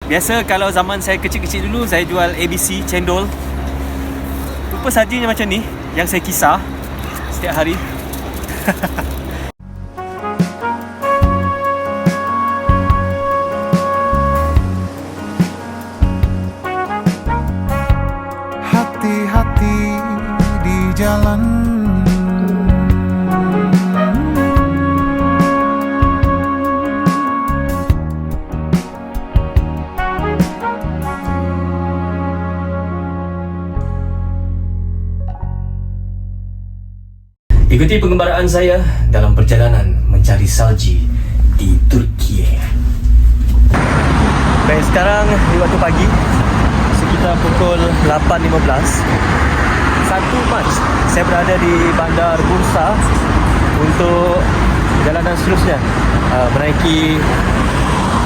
Biasa kalau zaman saya kecil-kecil dulu, saya jual ABC, cendol. Rupa sajinya macam ni yang saya kisar setiap hari. Hati-hati di jalan, ikuti pengembaraan saya dalam perjalanan mencari salji di Turki. Baik, sekarang di waktu pagi sekitar pukul 8.15. 1 Mac saya berada di Bandar Bursa untuk perjalanan seterusnya, menaiki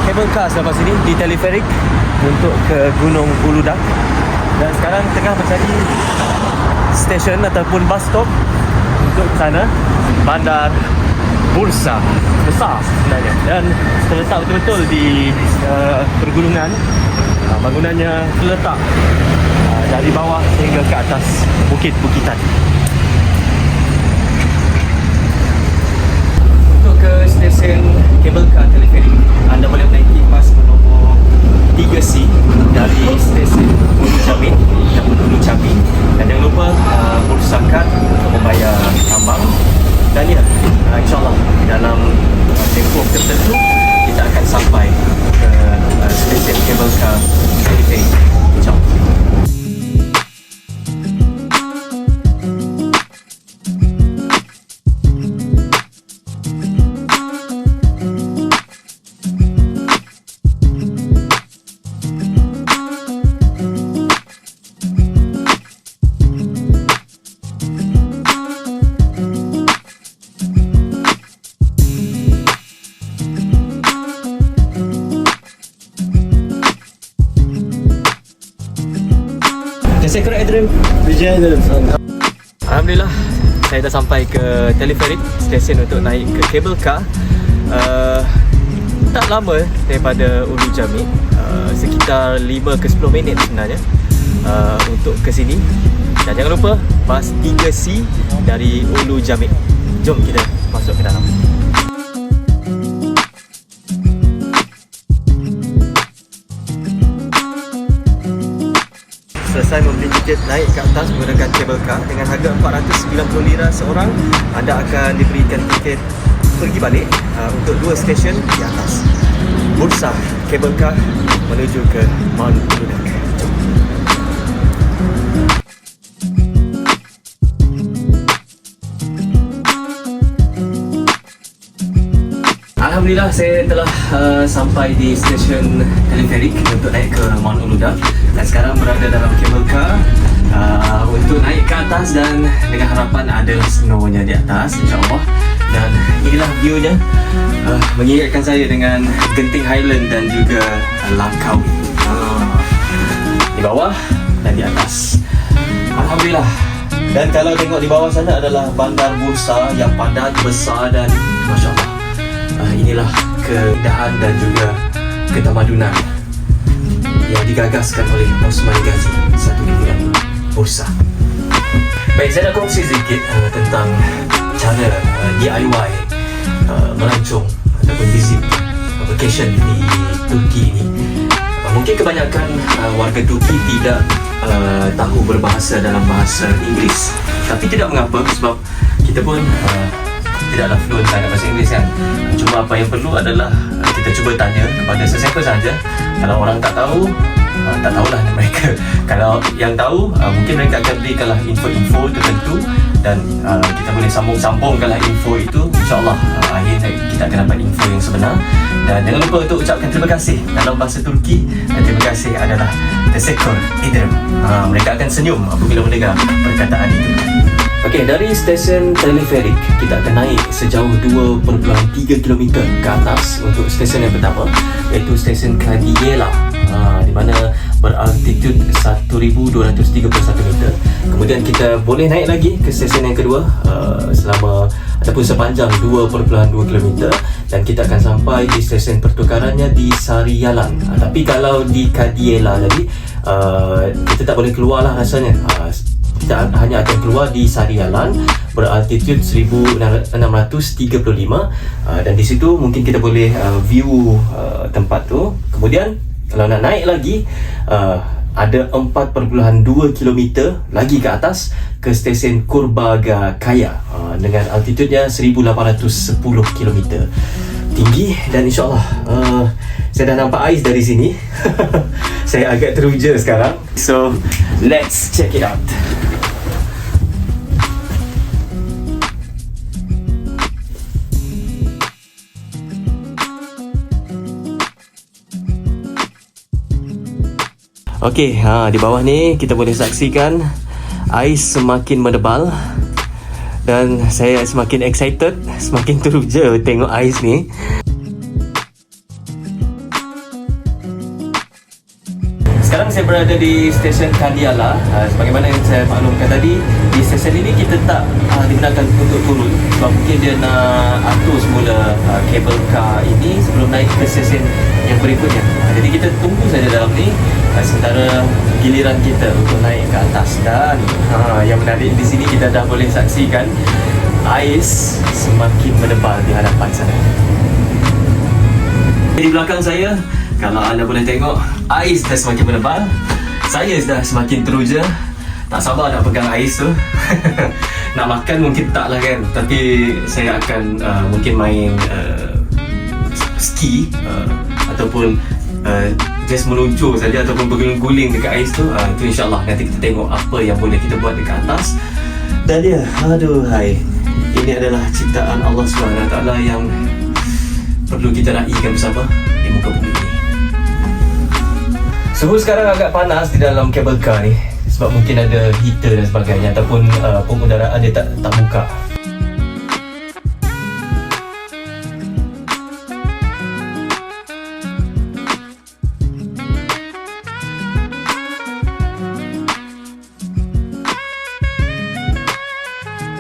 kabel car selepas ini di teleferik untuk ke Gunung Uludag. Dan sekarang tengah mencari stesen ataupun bus stop untuk ke sana. Bandar Bursa besar sebenarnya dan terletak betul-betul di pergunungan. Bangunannya terletak dari bawah sehingga ke atas bukit-bukitan. Untuk ke stesen kabel car teleferik, anda boleh menaiki bas bernombor 3C dari stesen Ulu Jamit ataupun Ulu Cabi. Dan jangan lupa Bursa Card untuk membayar tambang. Dan ya, insyaAllah dalam tempoh tertentu kita akan sampai ke stesen kabel car teleferik. InsyaAllah. Teşekkür ederim. Rica ederim sana. Alhamdulillah, saya dah sampai ke teleferik, stesen untuk naik ke kabel car. Tak lama daripada Ulu Jamit, sekitar 5 ke 10 minit sebenarnya untuk ke sini. Dan jangan lupa bas 3C dari Ulu Jamit. Jom kita masuk ke dalam. Selesai membeli tiket naik ke atas menggunakan kabel car dengan harga 490 lira seorang, anda akan diberikan tiket pergi balik untuk 2 stesen di atas. Bursa kabel car menuju ke Mount Uludag. Jom. Alhamdulillah, saya telah sampai di stesen teleferik untuk naik ke Mount Uludag dan sekarang berada dalam kabel car untuk naik ke atas, dan dengan harapan ada snow-nya di atas, insyaAllah. Dan inilah view-nya, mengingatkan saya dengan Genting Highland dan juga Langkawi di bawah dan di atas. Alhamdulillah. Dan kalau tengok di bawah sana adalah Bandar Bursa yang padat, besar dan Masya Allah. Inilah keindahan dan juga ketamadunan yang digagaskan oleh Osman Ghazi satu ketika ini, Bursa. Baik, saya nak kongsi sedikit tentang cara DIY melancong ataupun visit vacation di Turki ini. Mungkin kebanyakan warga Turki tidak tahu berbahasa dalam bahasa Inggeris, tapi tidak mengapa sebab kita pun tidaklah fluent sangat bahasa Inggeris kan. Cuma apa yang perlu adalah kita cuba tanya kepada sesiapa sahaja. Kalau orang tak tahu, tak tahulah mereka. Kalau yang tahu, mungkin mereka akan berikanlah info-info tertentu dan kita boleh sambung-sambungkanlah info itu. InsyaAllah akhirnya kita akan dapat info yang sebenar. Dan jangan lupa untuk ucapkan terima kasih dalam bahasa Turki. Dan terima kasih adalah teşekkür ederim. Mereka akan senyum apabila mendengar perkataan itu. Okey, dari stesen teleferik kita akan naik sejauh 2.3 km ke atas untuk stesen yang pertama, iaitu stesen Kadiela, di mana beraltitud 1,231 meter. Kemudian kita boleh naik lagi ke stesen yang kedua selama ataupun sepanjang 2.2 km, dan kita akan sampai di stesen pertukarannya di Sarialan. Tapi kalau di Kadiela tadi, kita tak boleh keluar lah rasanya. Kita hanya akan keluar di Sarialan beraltitude 1635, dan di situ mungkin kita boleh view tempat tu. Kemudian kalau nak naik lagi, ada 4.2 km lagi ke atas ke stesen Kurbaga Kaya, dengan altitudenya 1810 km tinggi. Dan insyaAllah saya dah nampak ais dari sini. Saya agak teruja sekarang. So let's check it out. Okey, di bawah ni kita boleh saksikan ais semakin menebal, dan saya semakin excited, semakin teruja tengok ais ni. Sekarang saya berada di stesen Kadiala. Sebagaimana yang saya maklumkan tadi, di stesen ini kita tak dibenarkan untuk turun, sebab mungkin dia nak atur semula kabel car ini sebelum naik ke stesen yang berikutnya. Jadi kita tunggu saja dalam ni sementara giliran kita untuk naik ke atas. Dan yang menarik di sini, kita dah boleh saksikan ais semakin menebal di hadapan sana. Di belakang saya, kalau anda boleh tengok, ais dah semakin menebal. Saya dah semakin teruja, tak sabar nak pegang ais tu. Nak makan mungkin tak lah kan, tapi saya akan mungkin main ski, ataupun just meluncur saja, ataupun berguling-guling dekat ais tu. Itu insyaAllah nanti kita tengok apa yang boleh kita buat dekat atas. Dan dia, aduhai, ini adalah ciptaan Allah SWT yang perlu kita raikan bersama di muka bumi ini. Suhu sekarang agak panas di dalam kabel car ni, sebab mungkin ada heater dan sebagainya, ataupun pengudaraan dia tak buka.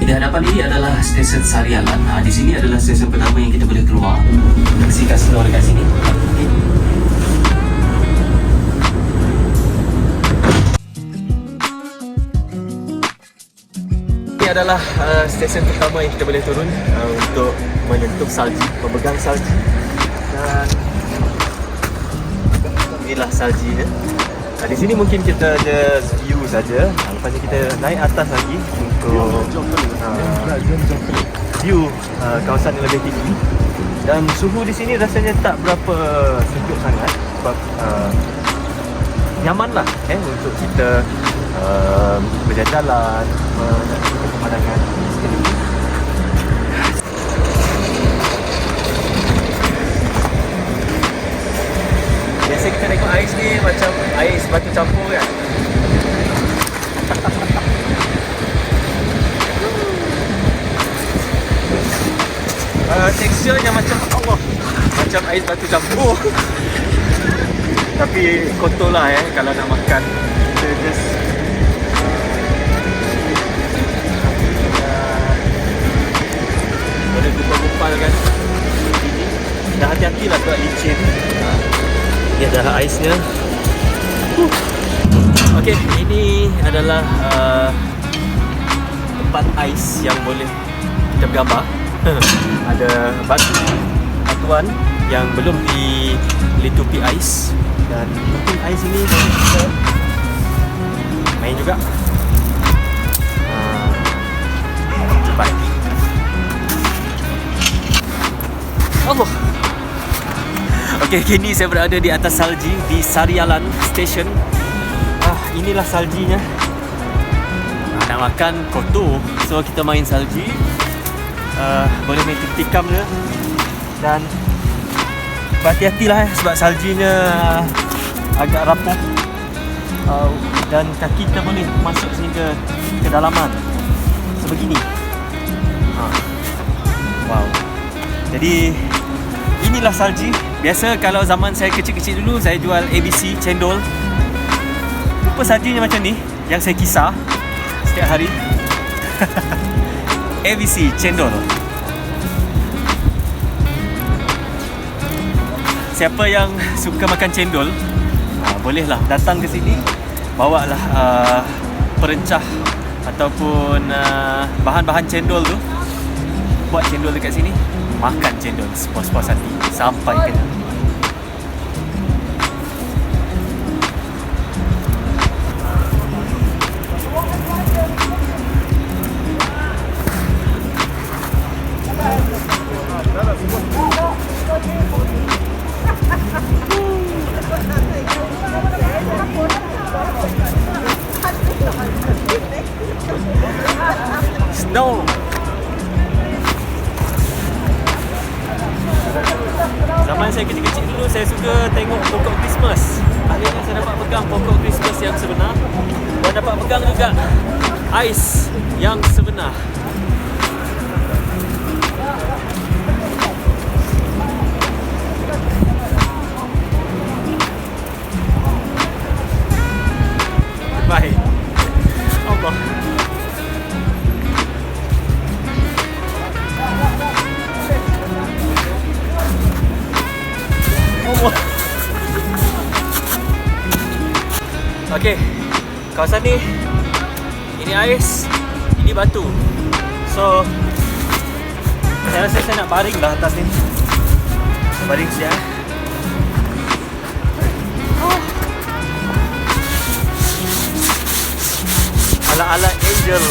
Di hadapan ini adalah stesen Sarialan. Di sini adalah stesen pertama yang kita boleh keluar. Taksi kasino dekat sini. Okay. Ini adalah stesen pertama yang kita boleh turun untuk menyentuh salji, memegang salji. Dan inilah saljinya. Di sini mungkin kita just view saja. Lepas ni kita naik atas lagi untuk view kawasan yang lebih tinggi. Dan suhu di sini rasanya tak berapa sejuk sangat, sebab nyaman lah untuk kita berjalan-jalan, menyaksikan pemandangan sekeliling. Biasa kita tengok ais ni macam ais batu campur kan. Teksturnya macam Allah, macam ais batu campur. Tapi kotor lah kalau nak makan. Kita just boleh gumpal-gumpal kan. Dan hati-hatilah sebab licin. Ini adalah aisnya. Okey, ini adalah tempat ais yang boleh kita bergambar. Ada batuan yang belum dilitupi ais, dan mungkin ais ini boleh kita main juga. Cepat. Allah. Okey, kini saya berada di atas salji di Sarialan Station. Inilah saljinya. Nak makan kotor, so kita main salji. Boleh main tikam dia. Dan berhati-hatilah sebab saljinya agak rapuh. Dan kaki kita boleh masuk sehingga ke dalaman sebegini. Wow. Jadi inilah salji. Biasa kalau zaman saya kecil-kecil dulu, saya jual ABC cendol. Rupa saljinya macam ni yang saya kisar setiap hari. ABC cendol. siapa yang suka makan cendol, bolehlah datang ke sini, bawalah perencah ataupun bahan-bahan cendol tu, buat cendol dekat sini, makan cendol sepuas-puas hati sampai kenyang. Snow. Zaman saya kecil-kecil dulu, saya suka tengok pokok Christmas. Akhirnya saya dapat pegang pokok Christmas yang sebenar dan dapat pegang juga ais yang sebenar. Baik. Allah. Okey, kawasan ni, ini ais, ini batu. So, saya rasa saya nak baring lah atas ni. Baring siap. Ala-ala angel.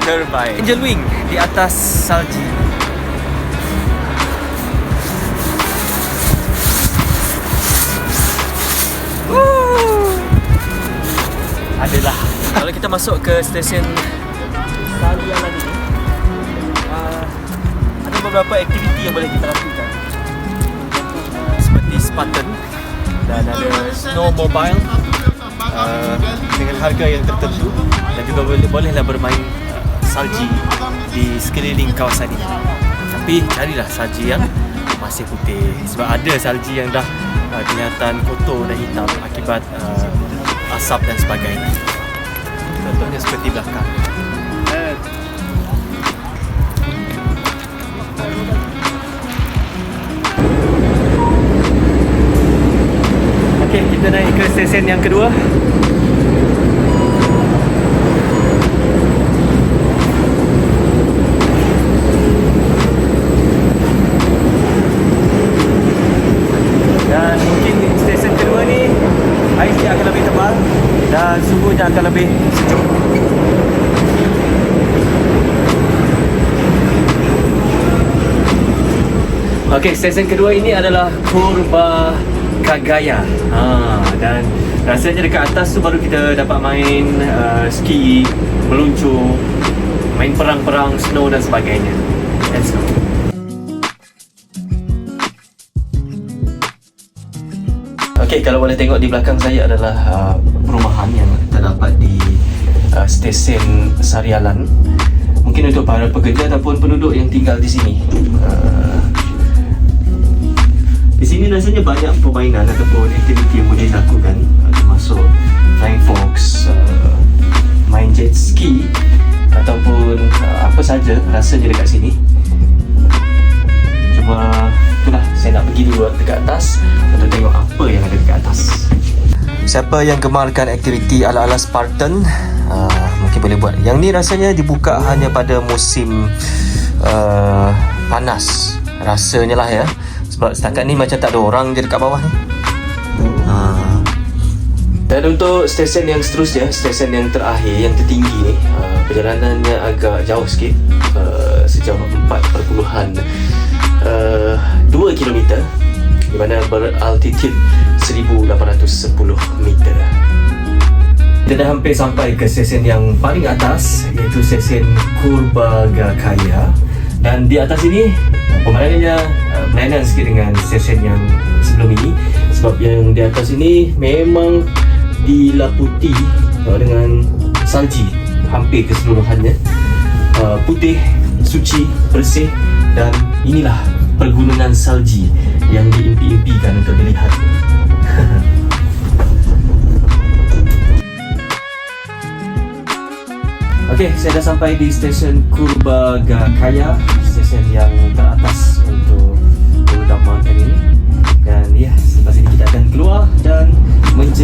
Terbaik. Angel wing di atas salji. Adalah kalau kita masuk ke stesen Sarialan ini, ada beberapa aktiviti yang boleh kita lakukan, seperti Spartan dan ada snowmobile dengan harga yang tertentu, dan juga bolehlah bermain salji di sekeliling kawasan ini. Tapi carilah salji yang masih putih, sebab ada salji yang dah kelihatan kotor dan hitam akibat asap dan sebagainya. Contohnya seperti belakang. Okey, kita naik ke stesen yang kedua. Dan mungkin stesen kedua ni ais dia akan lebih tebal dan suhunya akan lebih sejuk. Okey, stesen kedua ini adalah Purbakagaya. Dan rasanya dekat atas tu baru kita dapat main ski, meluncur, main perang-perang, snow dan sebagainya. Let's go. Okey, kalau boleh tengok di belakang saya adalah perumahan yang terdapat di stesen Sarialan. Mungkin untuk para pekerja ataupun penduduk yang tinggal di sini. Di sini rasanya banyak permainan ataupun aktiviti yang boleh dilakukan, termasuk flying fox, main jet ski ataupun apa saja rasanya dekat sini. Cuma itulah, saya nak pergi dulu dekat atas untuk tengok apa yang ada dekat atas. Siapa yang gemarkan aktiviti ala-ala Spartan, mungkin boleh buat. Yang ni rasanya dibuka hanya pada musim panas, rasanya lah ya. Sebab setakat ni macam tak ada orang je dekat bawah ni. Dan untuk stesen yang seterusnya, stesen yang terakhir, yang tertinggi ni, perjalanannya agak jauh sikit, sejauh 4.2 km, di mana beraltitude 1810 meter. Kita dah hampir sampai ke stesen yang paling atas, iaitu stesen Purbakagaya. Dan di atas ini pemandangannya berlainan sikit dengan stesen yang sebelum ini, sebab yang di atas ini memang dilaputi dengan salji hampir keseluruhannya. Putih, suci, bersih, dan inilah pergunungan salji yang diimpi-impikan untuk dilihat. Okey, saya dah sampai di stesen Purbakagaya, stesen yang teratas untuk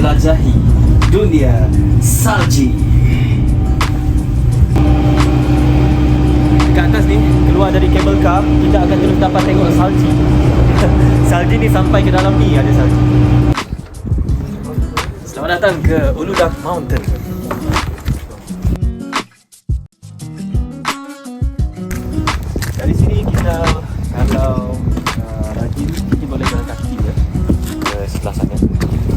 menjelajahi dunia salji. Kat atas ni, keluar dari kabel car, kita akan terus dapat tengok salji. Salji ni sampai ke dalam ni ada salji. Selamat datang ke Uludag Mountain. Dari sini kita kalau rajin kita boleh jalan kaki ya, ke sebelah sana.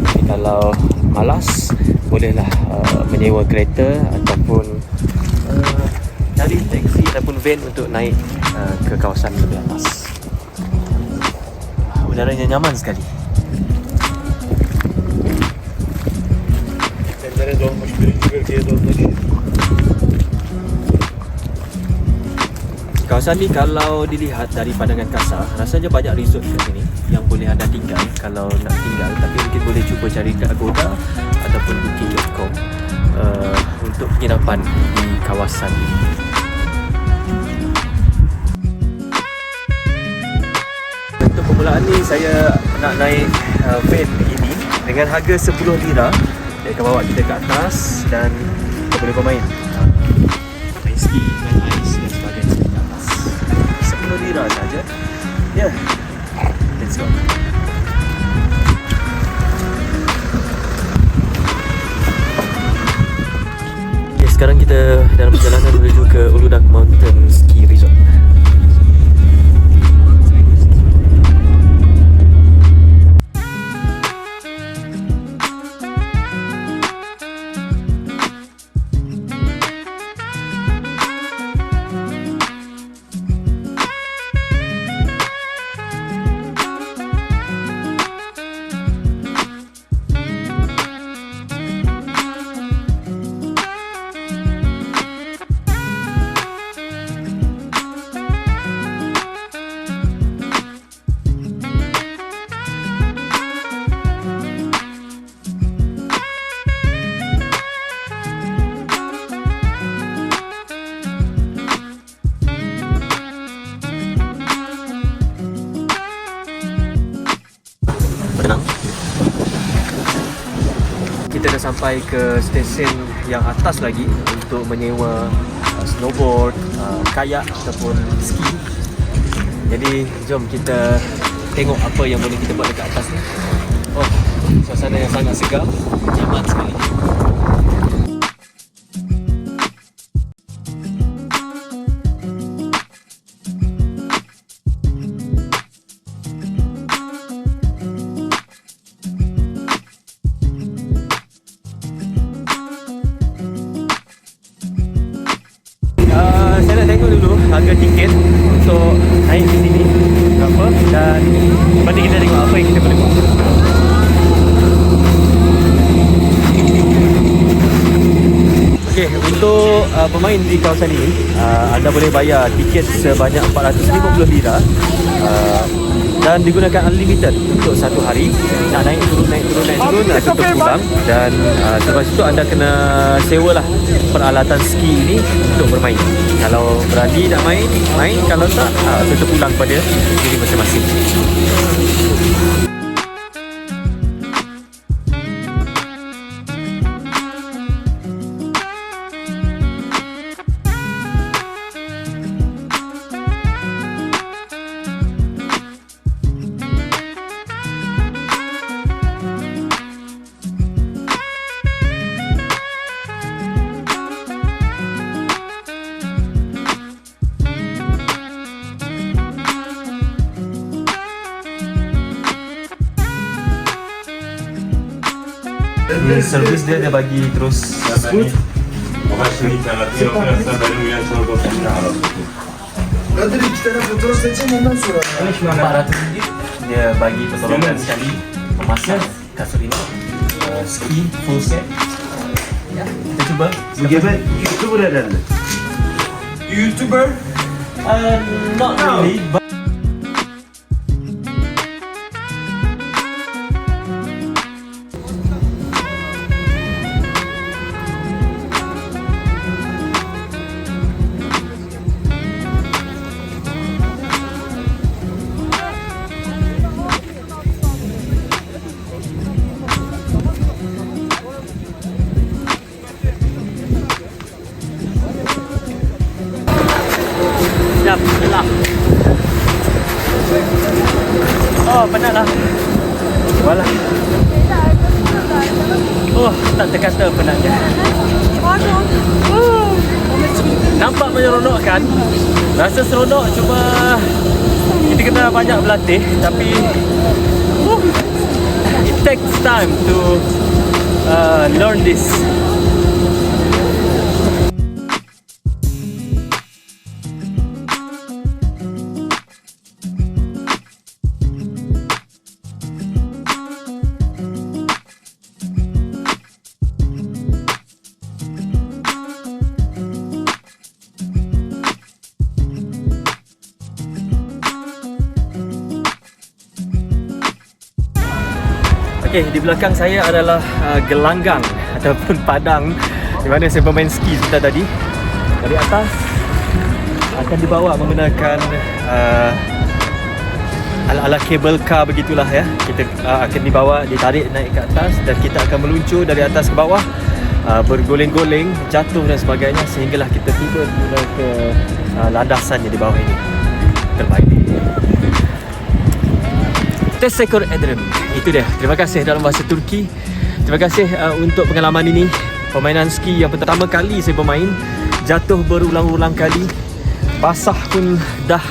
Jadi kalau malas bolehlah menyewa kereta ataupun cari taksi ataupun van untuk naik ke kawasan lebih atas. Udaranya nyaman sekali. Kawasan ni kalau dilihat dari pandangan kasar, rasanya banyak resort kat sini yang boleh anda tinggal kalau nak tinggal, tapi mungkin boleh cuba cari ke Agoda ataupun booking.com untuk penginapan di kawasan ini. Untuk permulaan ni saya nak naik van ini dengan harga 10 lira. Dia akan bawa kita ke atas dan kita boleh bermain main ski, main ais dan sebagainya ke atas. 10 lira saja. Ya, let's go. Okay, sekarang kita dalam perjalanan menuju ke Uludag Mountain Ski Resort. Kita dah sampai ke stesen yang atas lagi untuk menyewa snowboard, kayak ataupun ski. Jadi jom kita tengok apa yang boleh kita buat dekat atas ni. Oh, suasana yang sangat segar, nyaman sekali. Saya nak tengok dulu harga tiket untuk naik di sini berapa, dan nanti kita tengok apa yang kita boleh buat. Okey, untuk bermain di kawasan ini, anda boleh bayar tiket sebanyak 450 lira dan digunakan unlimited untuk satu hari. Nak naik turun atau terpulang, dan lepas itu anda kena sewalah peralatan ski ini untuk bermain. Kalau berani nak main, kalau tak terpulang pada diri masing-masing. Servis dia bagi terus Good. Kadir iki tane fotoğraf seçeceğim ondan sonra. 400 ringgit dia bagi pertolongan sekali memasang kasut ini, ski full set. Ya, kita cuba. Bagaimana YouTuber herhalde. YouTuber? Not really, but Walah. Oh, tak terkata penatnya. Nampak menyeronokkan. Rasa seronok, cuma kita kena banyak berlatih. Tapi it takes time to learn this. Okay, di belakang saya adalah gelanggang ataupun padang di mana saya bermain ski sebentar tadi. Dari atas akan dibawa menggunakan ala-ala cable car begitulah ya. Kita akan dibawa, ditarik naik ke atas dan kita akan meluncur dari atas ke bawah, bergoleng-goleng, jatuh dan sebagainya sehinggalah kita tiba ke landasan yang di bawah ini. Terbaik. Teşekkür ederim. Itu dia. Terima kasih dalam bahasa Turki. Terima kasih untuk pengalaman ini. Permainan ski yang pertama kali saya bermain. Jatuh berulang-ulang kali. Basah pun dah.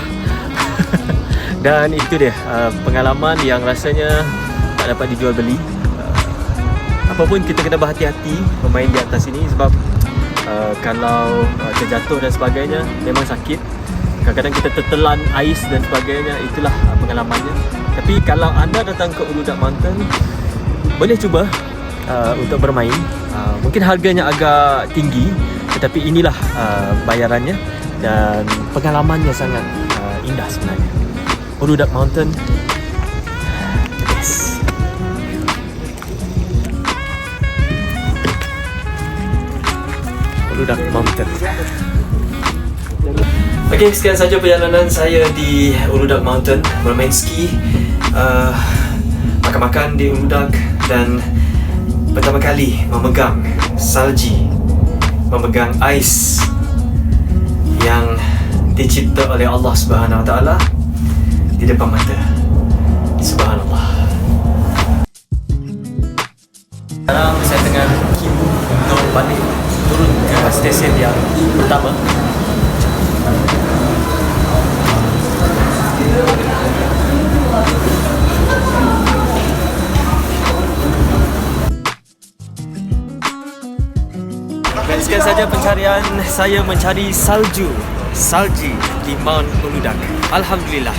Dan itu dia pengalaman yang rasanya tak dapat dijual beli. Apapun kita kena berhati-hati bermain di atas ini sebab kalau terjatuh dan sebagainya memang sakit. Kadang-kadang kita tertelan ais dan sebagainya. Itulah pengalamannya. Tapi kalau anda datang ke Uludag Mountain, boleh cuba untuk bermain. Mungkin harganya agak tinggi, tetapi inilah bayarannya dan pengalamannya sangat indah sebenarnya. Uludag Mountain, the best. Uludag Mountain. Okey, sekian saja perjalanan saya di Uludag Mountain, bermain ski, makan-makan di Uludag dan pertama kali memegang salji, memegang ais yang dicipta oleh Allah Subhanahu Wa Taala di depan mata. Subhanallah. Sekarang saya tengah kibu untuk balik turun ke stesen yang pertama. Dan sekian saja pencarian saya mencari salji di Mount Uludag. Alhamdulillah.